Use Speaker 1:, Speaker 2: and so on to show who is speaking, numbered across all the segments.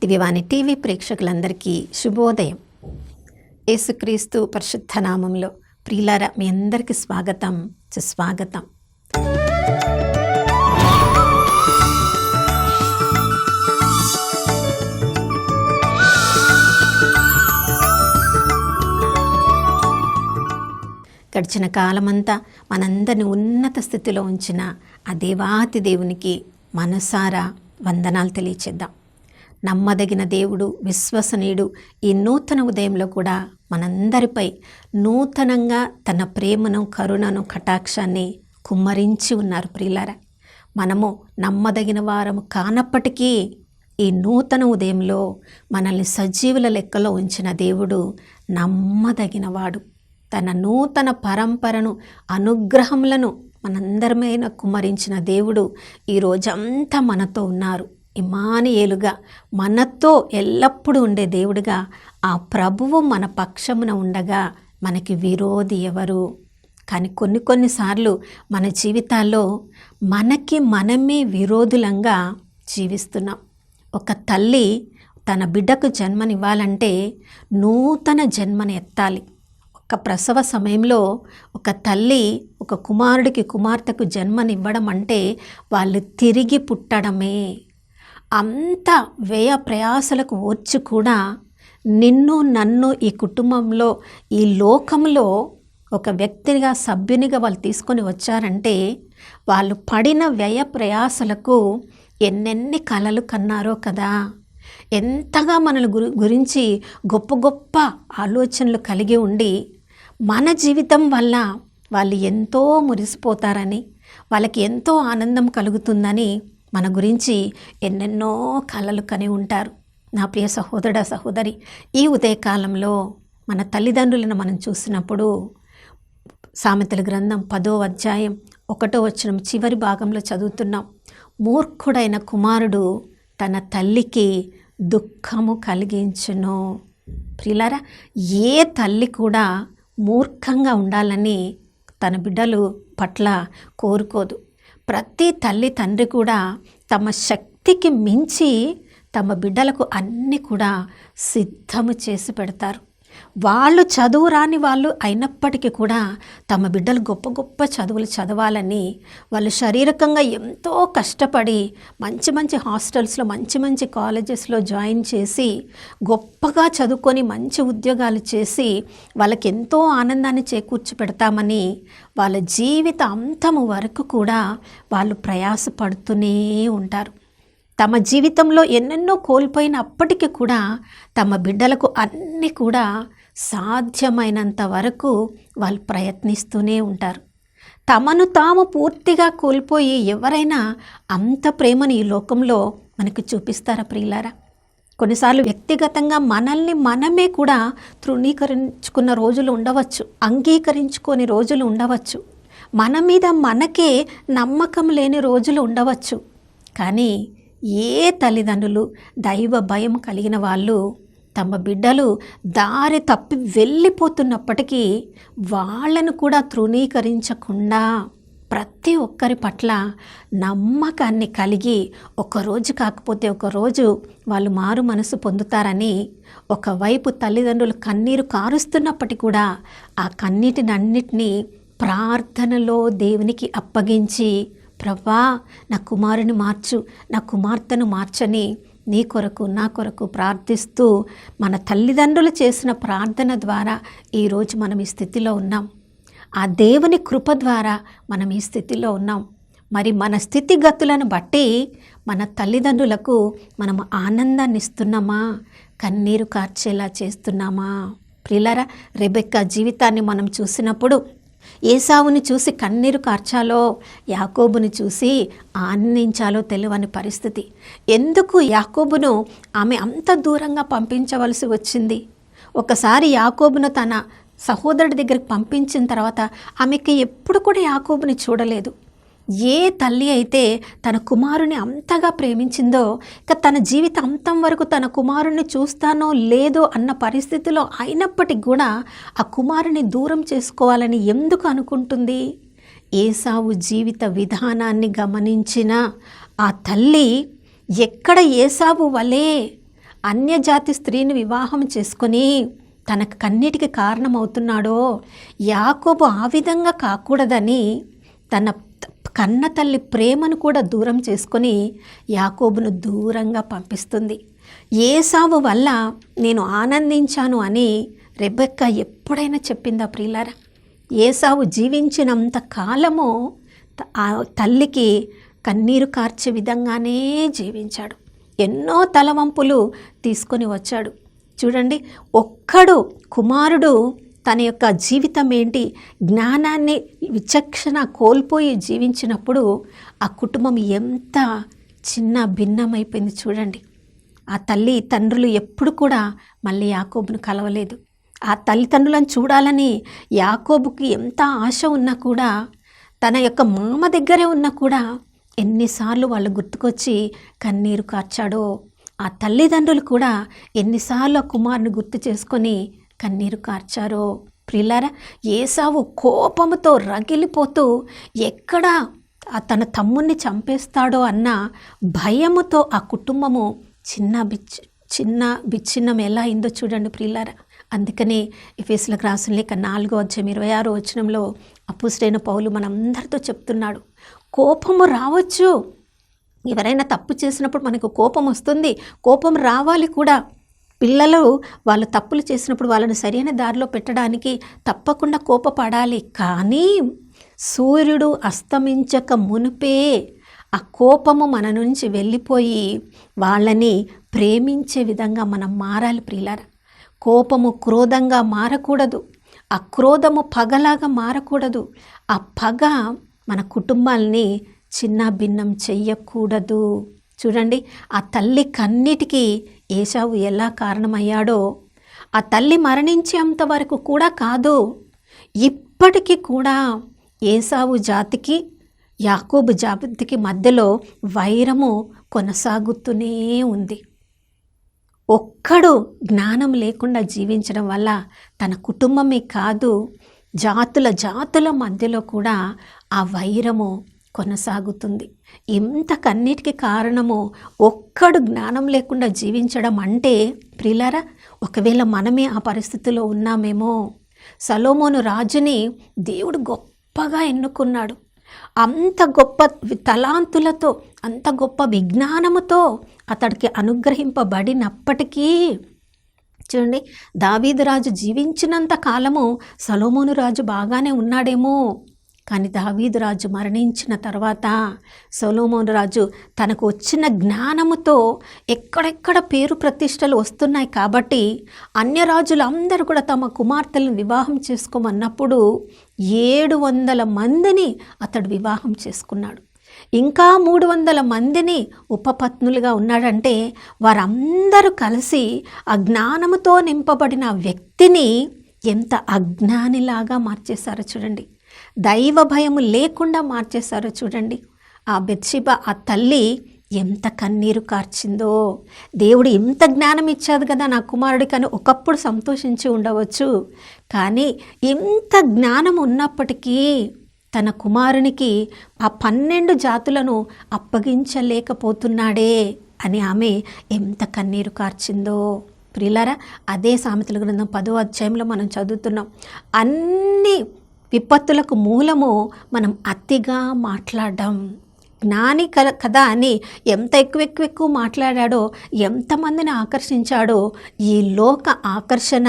Speaker 1: దివ్యవాణి TV ప్రేక్షకులందరికీ శుభోదయం. యేసుక్రీస్తు పరిశుద్ధ నామంలో ప్రియులారా, మీ అందరికీ స్వాగతం, సుస్వాగతం. గడిచిన కాలమంతా మనందరిని ఉన్నత స్థితిలో ఉంచిన ఆ దేవాతి దేవునికి మనసారా వందనాలు తెలియచేద్దాం. నమ్మదగిన దేవుడు, విశ్వసనీయుడు ఈ నూతన ఉదయంలో కూడా మనందరిపై నూతనంగా తన ప్రేమను, కరుణను, కటాక్షాన్ని కుమ్మరించి ఉన్నారు. ప్రియులారా, మనము నమ్మదగిన వారము కానప్పటికీ ఈ నూతన ఉదయంలో మనల్ని సజీవుల లెక్కలో ఉంచిన దేవుడు నమ్మదగినవాడు. తన నూతన పరంపరను, అనుగ్రహములను మనందరమైన కుమ్మరించిన దేవుడు ఈ రోజంతా మనతో ఉన్నారు. ఇమ్మానుయేలుగా, మనతో ఎల్లప్పుడూ ఉండే దేవుడిగా ఆ ప్రభువు మన పక్షమున ఉండగా మనకి విరోధి ఎవరు? కానీ కొన్నిసార్లు మన జీవితాల్లో మనకి మనమే విరోధులంగా జీవిస్తున్నాం. ఒక తల్లి తన బిడ్డకు జన్మనివ్వాలంటే నూతన జన్మని ఎత్తాలి. ఒక ప్రసవ సమయంలో ఒక తల్లి ఒక కుమారుడికి, కుమార్తెకు జన్మనివ్వడం అంటే వాళ్ళు తిరిగి పుట్టడమే. అంత వ్యయ ప్రయాసలకు ఓర్చి కూడా నిన్ను, నన్ను ఈ కుటుంబంలో, ఈ లోకంలో ఒక వ్యక్తిగా, సభ్యునిగా వాళ్ళు తీసుకొని వచ్చారంటే వాళ్ళు పడిన వ్యయ ప్రయాసలకు ఎన్నెన్ని కలలు కన్నారో కదా. ఎంతగా మనల గురించి గొప్ప గొప్ప ఆలోచనలు కలిగి ఉండి మన జీవితం వల్ల వాళ్ళు ఎంతో మురిసిపోతారని, వాళ్ళకి ఎంతో ఆనందం కలుగుతుందని మన గురించి ఎన్నెన్నో కలలు కని ఉంటారు. నా ప్రియ సహోదరుడా, సహోదరి, ఈ ఉదయకాలంలో మన తల్లిదండ్రులను మనం చూసినప్పుడు సామెతల గ్రంథం 10వ అధ్యాయం 1వ వచనం చివరి భాగంలో చదువుతున్నాం. మూర్ఖుడైన కుమారుడు తన తల్లికి దుఃఖము కలిగించును. ప్రియులారా, ఏ తల్లి కూడా మూర్ఖంగా ఉండాలని తన బిడ్డలు పట్ల కోరుకోదు. ప్రతి తల్లి, తండ్రి కూడా తమ శక్తికి మించి తమ బిడ్డలకు అన్నీ కూడా సిద్ధము చేసి పెడతారు. వాళ్ళు చదువు రాని వాళ్ళు అయినప్పటికీ కూడా తమ బిడ్డలు గొప్ప గొప్ప చదువులు చదవాలని వాళ్ళు శారీరకంగా ఎంతో కష్టపడి మంచి మంచి హాస్టల్స్లో, మంచి మంచి కాలేజెస్లో జాయిన్ చేసి గొప్పగా చదువుకొని మంచి ఉద్యోగాలు చేసి వాళ్ళకి ఎంతో ఆనందాన్ని చేకూర్చి పెడతామని వాళ్ళ జీవిత అంతము వరకు కూడా వాళ్ళు ప్రయాసపడుతూనే ఉంటారు. తమ జీవితంలో ఎన్నెన్నో కోల్పోయినప్పటికీ కూడా తమ బిడ్డలకు అన్నీ కూడా సాధ్యమైనంత వరకు వాళ్ళు ప్రయత్నిస్తూనే ఉంటారు. తమను తాము పూర్తిగా కోల్పోయి ఎవరైనా అంత ప్రేమను ఈ లోకంలో మనకు చూపిస్తారా ప్రియులారా? కొన్నిసార్లు వ్యక్తిగతంగా మనల్ని మనమే కూడా తృణీకరించుకున్న రోజులు ఉండవచ్చు, అంగీకరించుకొని రోజులు ఉండవచ్చు, మన మీద మనకే నమ్మకం లేని రోజులు ఉండవచ్చు. కానీ ఏ తల్లిదండ్రులు దైవ భయం కలిగిన వాళ్ళు తమ బిడ్డలు దారి తప్పి వెళ్ళిపోతున్నప్పటికీ వాళ్ళను కూడా తృణీకరించకుండా ప్రతి ఒక్కరి పట్ల నమ్మకాన్ని కలిగి ఒకరోజు కాకపోతే ఒకరోజు వాళ్ళు మారు మనసు పొందుతారని ఒకవైపు తల్లిదండ్రులు కన్నీరు కారుస్తున్నప్పటికీ కూడా ఆ కన్నీటినన్నిటినీ ప్రార్థనలో దేవునికి అప్పగించి, ప్రభా, నా కుమారుని మార్చు, నా కుమార్తెను మార్చని నీ కొరకు, నా కొరకు ప్రార్థిస్తూ మన తల్లిదండ్రులు చేసిన ప్రార్థన ద్వారా ఈరోజు మనం ఈ స్థితిలో ఉన్నాం. ఆ దేవుని కృప ద్వారా మనం ఈ స్థితిలో ఉన్నాం. మరి మన స్థితిగతులను బట్టి మన తల్లిదండ్రులకు మనం ఆనందాన్ని ఇస్తున్నామా, కన్నీరు కార్చేలా చేస్తున్నామా? ప్రియులారా, రెబెక్కా జీవితాన్ని మనం చూసినప్పుడు ఏసావుని చూసి కన్నీరు కార్చాలో, యాకోబుని చూసి ఆనందించాలో తెలియని పరిస్థితి. ఎందుకు యాకోబును ఆమె అంత దూరంగా పంపించవలసి వచ్చింది? ఒకసారి యాకోబును తన సహోదరుడి దగ్గరికి పంపించిన తర్వాత ఆమెకి ఎప్పుడు కూడా యాకోబుని చూడలేదు. ఏ తల్లి అయితే తన కుమారుని అంతగా ప్రేమించిందో ఇక తన జీవిత అంతం వరకు తన కుమారుని చూస్తానో లేదో అన్న పరిస్థితిలో అయినప్పటికీ కూడా ఆ కుమారుని దూరం చేసుకోవాలని ఎందుకు అనుకుంటుంది? ఏసావు జీవిత విధానాన్ని గమనించిన ఆ తల్లి ఎక్కడ ఏసావు వలే అన్యజాతి స్త్రీని వివాహం చేసుకొని తనకు కన్నిటికి కారణమవుతున్నాడో, యాకోబు ఆ విధంగా కాకూడదని తన కన్న తల్లి ప్రేమను కూడా దూరం చేసుకొని యాకోబును దూరంగా పంపిస్తుంది. ఏసావు వల్ల నేను ఆనందించాను అని రెబెక్క ఎప్పుడైనా చెప్పిందా ప్రియులారా? ఏసావు జీవించినంత కాలము ఆ తల్లికి కన్నీరు కార్చే విధంగానే జీవించాడు. ఎన్నో తలవంపులు తీసుకొని వచ్చాడు. చూడండి, ఒక్కడు కుమారుడు తన యొక్క జీవితం ఏంటి, జ్ఞానాన్ని విచక్షణ కోల్పోయి జీవించినప్పుడు ఆ కుటుంబం ఎంత చిన్న భిన్నమైపోయింది చూడండి. ఆ తల్లి తండ్రులు ఎప్పుడు కూడా మళ్ళీ యాకోబును కలవలేదు. ఆ తల్లిదండ్రులను చూడాలని యాకోబుకి ఎంత ఆశ ఉన్నా కూడా, తన యొక్క మామ దగ్గరే ఉన్నా కూడా ఎన్నిసార్లు వాళ్ళు గుర్తుకొచ్చి కన్నీరు కార్చాడో, ఆ తల్లిదండ్రులు కూడా ఎన్నిసార్లు ఆ కుమారుని గుర్తు చేసుకొని కన్నీరు కార్చారో. ప్రియులారా, ఏసావు కోపముతో రగిలిపోతూ ఎక్కడ తన తమ్ముణ్ణి చంపేస్తాడో అన్న భయముతో ఆ కుటుంబము చిన్న విచ్ఛిన్నం ఎలా అయిందో చూడండి ప్రియులారా. అందుకనే ఎఫెసీయులకు రాసిన లేఖ 4:26 అపోస్తలుడైన పౌలు మనందరితో చెప్తున్నాడు, కోపము రావచ్చు. ఎవరైనా తప్పు చేసినప్పుడు మనకు కోపం వస్తుంది, కోపం రావాలి కూడా. పిల్లలు వాళ్ళు తప్పులు చేసినప్పుడు వాళ్ళని సరైన దారిలో పెట్టడానికి తప్పకుండా కోపపడాలి. కానీ సూర్యుడు అస్తమించక మునిపే ఆ కోపము మన నుంచి వెళ్ళిపోయి వాళ్ళని ప్రేమించే విధంగా మనం మారాలి ప్రియులారా. కోపము క్రోధంగా మారకూడదు, ఆ క్రోధము పగలాగా మారకూడదు. ఆ పగ మన కుటుంబాల్ని చిన్న భిన్నం చెయ్యకూడదు. చూడండి, ఆ తల్లి కన్నిటికీ ఏసావు ఎలా కారణమయ్యాడో, ఆ తల్లి మరణించేంత వరకు కూడా కాదు, ఇప్పటికీ కూడా ఏసావు జాతికి యాకోబు జాతికి మధ్యలో వైరము కొనసాగుతూనే ఉంది. ఒక్కడు జ్ఞానం లేకుండా జీవించడం వల్ల తన కుటుంబమే కాదు, జాతుల మధ్యలో కూడా ఆ వైరము కొనసాగుతుంది. ఇంత కన్నిటికి కారణము ఒక్కడు జ్ఞానం లేకుండా జీవించడం అంటే ప్రియులారా, ఒకవేళ మనమే ఆ పరిస్థితిలో ఉన్నామేమో. సొలొమోను రాజుని దేవుడు గొప్పగా ఎన్నుకున్నాడు. అంత గొప్ప తలాంతులతో, అంత గొప్ప విజ్ఞానముతో అతడికి అనుగ్రహింపబడినప్పటికీ చూడండి, దావీదు రాజు జీవించినంత కాలము సొలొమోను రాజు బాగానే ఉన్నాడేమో, కానీ దావీదు రాజు మరణించిన తర్వాత సొలొమోను రాజు తనకు వచ్చిన జ్ఞానముతో ఎక్కడెక్కడ పేరు ప్రతిష్టలు వస్తున్నాయి కాబట్టి అన్య రాజులు అందరూ కూడా తమ కుమార్తెలను వివాహం చేసుకోమన్నప్పుడు 700 మందిని అతడు వివాహం చేసుకున్నాడు. ఇంకా 300 మందిని ఉపపత్నులుగా ఉన్నాడంటే వారందరూ కలిసి ఆ జ్ఞానముతో నింపబడిన వ్యక్తిని ఎంత అజ్ఞానిలాగా మార్చేశారో చూడండి, దైవ భయము లేకుండా మార్చేశారో చూడండి. ఆ బెత్షెబ ఆ తల్లి ఎంత కన్నీరు కార్చిందో. దేవుడు ఇంత జ్ఞానం ఇచ్చాడు కదా నా కుమారుడికి అని ఒకప్పుడు సంతోషించి ఉండవచ్చు, కానీ ఇంత జ్ఞానం ఉన్నప్పటికీ తన కుమారునికి ఆ 12 జాతులను అప్పగించలేకపోతున్నాడే అని ఆమె ఎంత కన్నీరు కార్చిందో. ప్రియులారా, అదే సామెతల గ్రంథం 10వ అధ్యాయంలో మనం చదువుతున్నాం, అన్ని విపత్తులకు మూలము మనం అతిగా మాట్లాడడం. జ్ఞాని కదా అని ఎంత ఎక్కువ మాట్లాడాడో, ఎంతమందిని ఆకర్షించాడో, ఈ లోక ఆకర్షణ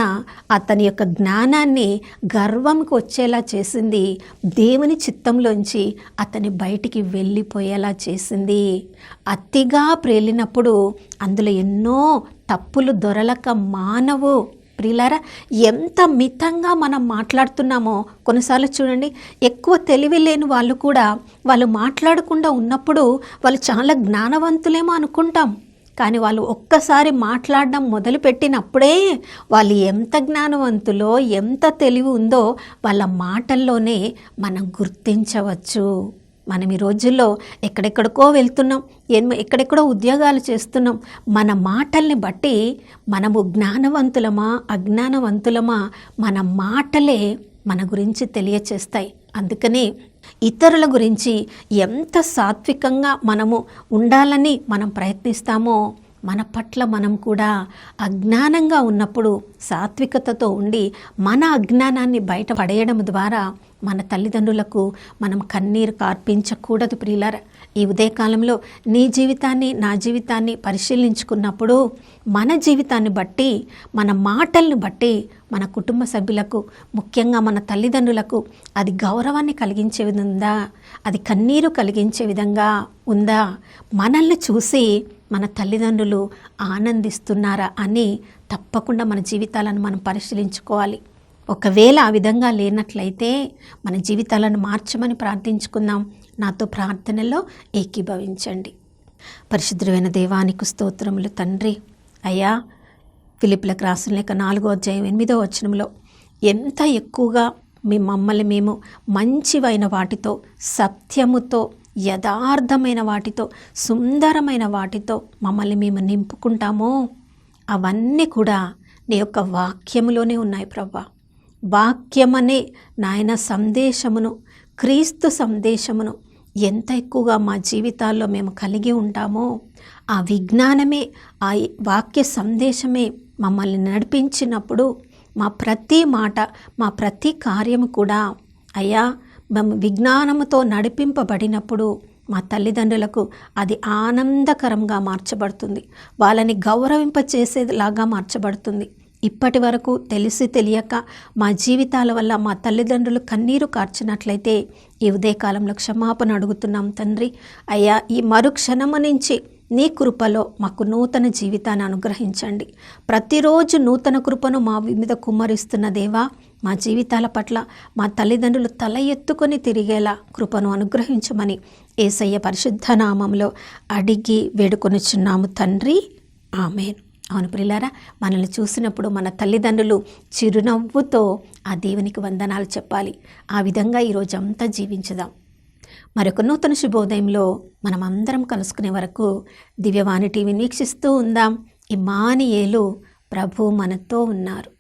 Speaker 1: అతని యొక్క జ్ఞానాన్ని గర్వంకి వచ్చేలా చేసింది, దేవుని చిత్తంలోంచి అతని బయటికి వెళ్ళిపోయేలా చేసింది. అతిగా ప్రేలినప్పుడు అందులో ఎన్నో తప్పులు దొరలక మానవు. ప్రియులారా, ఎంత మితంగా మనం మాట్లాడుతున్నామో కొన్నిసార్లు చూడండి, ఎక్కువ తెలివి లేని వాళ్ళు కూడా వాళ్ళు మాట్లాడకుండా ఉన్నప్పుడు వాళ్ళు చాలా జ్ఞానవంతులేమో అనుకుంటాం, కానీ వాళ్ళు ఒక్కసారి మాట్లాడడం మొదలుపెట్టినప్పుడే వాళ్ళు ఎంత జ్ఞానవంతులో, ఎంత తెలివి ఉందో వాళ్ళ మాటల్లోనే మనం గుర్తించవచ్చు. మనం ఈ రోజుల్లో ఎక్కడెక్కడికో వెళ్తున్నాం, ఎక్కడెక్కడో ఉద్యోగాలు చేస్తున్నాం. మన మాటల్ని బట్టి మనము జ్ఞానవంతులమా అజ్ఞానవంతులమా మన మాటలే మన గురించి తెలియచేస్తాయి. అందుకని ఇతరుల గురించి ఎంత సాత్వికంగా మనము ఉండాలని మనం ప్రయత్నిస్తామో మన పట్ల మనం కూడా అజ్ఞానంగా ఉన్నప్పుడు సాత్వికతతో ఉండి మన అజ్ఞానాన్ని బయట పడేయడం ద్వారా మన తల్లిదండ్రులకు మనం కన్నీరు కార్పించకూడదు ప్రియులారా. ఈ ఉదయకాలంలో నీ జీవితాన్ని నా జీవితాన్ని పరిశీలించుకున్నప్పుడు మన జీవితాన్ని బట్టి, మన మాటలను బట్టి మన కుటుంబ సభ్యులకు, ముఖ్యంగా మన తల్లిదండ్రులకు అది గౌరవాన్ని కలిగించే విధంగా ఉందా, అది కన్నీరు కలిగించే విధంగా ఉందా, మనల్ని చూసి మన తల్లిదండ్రులు ఆనందిస్తున్నారా అని తప్పకుండా మన జీవితాలను మనం పరిశీలించుకోవాలి. ఒకవేళ ఆ విధంగా లేనట్లయితే మన జీవితాలను మార్చమని ప్రార్థించుకుందాం. నాతో ప్రార్థనలో ఏకీభవించండి. పరిశుద్ధమైన దేవానికి స్తోత్రములు తండ్రి. అయ్యా, ఫిలిప్పీలకు రాసిన లేఖ 4వ అధ్యాయం 8వ వచనంలో ఎంత ఎక్కువగా మమ్మల్ని మేము మంచివైన వాటితో, సత్యముతో, యథార్థమైన వాటితో, సుందరమైన వాటితో మమ్మల్ని మేము నింపుకుంటామో అవన్నీ కూడా నీ యొక్క వాక్యములోనే ఉన్నాయి ప్రభువా. వాక్యమనే నాయన సందేశమును, క్రీస్తు సందేశమును ఎంత ఎక్కువగా మా జీవితాల్లో మేము కలిగి ఉంటామో ఆ విజ్ఞానమే, ఆ వాక్య సందేశమే మమ్మల్ని నడిపించినప్పుడు మా ప్రతి మాట, మా ప్రతి కార్యము కూడా అయ్యా మేము విజ్ఞానముతో నడిపింపబడినప్పుడు మా తల్లిదండ్రులకు అది ఆనందకరంగా మార్చబడుతుంది, వాళ్ళని గౌరవింపచేసేలాగా మార్చబడుతుంది. ఇప్పటి వరకు తెలిసి తెలియక మా జీవితాల వల్ల మా తల్లిదండ్రులు కన్నీరు కార్చినట్లయితే ఈ ఉదయకాలంలో క్షమాపణ అడుగుతున్నాం తండ్రి. అయ్యా, ఈ మరుక్షణము నుంచి నీ కృపలో మాకు నూతన జీవితాన్ని అనుగ్రహించండి. ప్రతిరోజు నూతన కృపను మా మీద కుమ్మరిస్తున్న దేవా, మా జీవితాల పట్ల మా తల్లిదండ్రులు తల ఎత్తుకొని తిరిగేలా కృపను అనుగ్రహించమని యేసయ్య పరిశుద్ధ నామంలో అడిగి వేడుకొనుచున్నాము తండ్రి. ఆమేన్. అవును ప్రియులారా, మనల్ని చూసినప్పుడు మన తల్లిదండ్రులు చిరునవ్వుతో ఆ దేవునికి వందనాలు చెప్పాలి. ఆ విధంగా ఈరోజంతా జీవించుదాం. మరొక నూతన శుభోదయంలో మనం అందరం కలుసుకునే వరకు దివ్యవాణి టీవీని వీక్షిస్తూ ఉందాం. ఇమ్మానుయేలు, ప్రభు మనతో ఉన్నారు.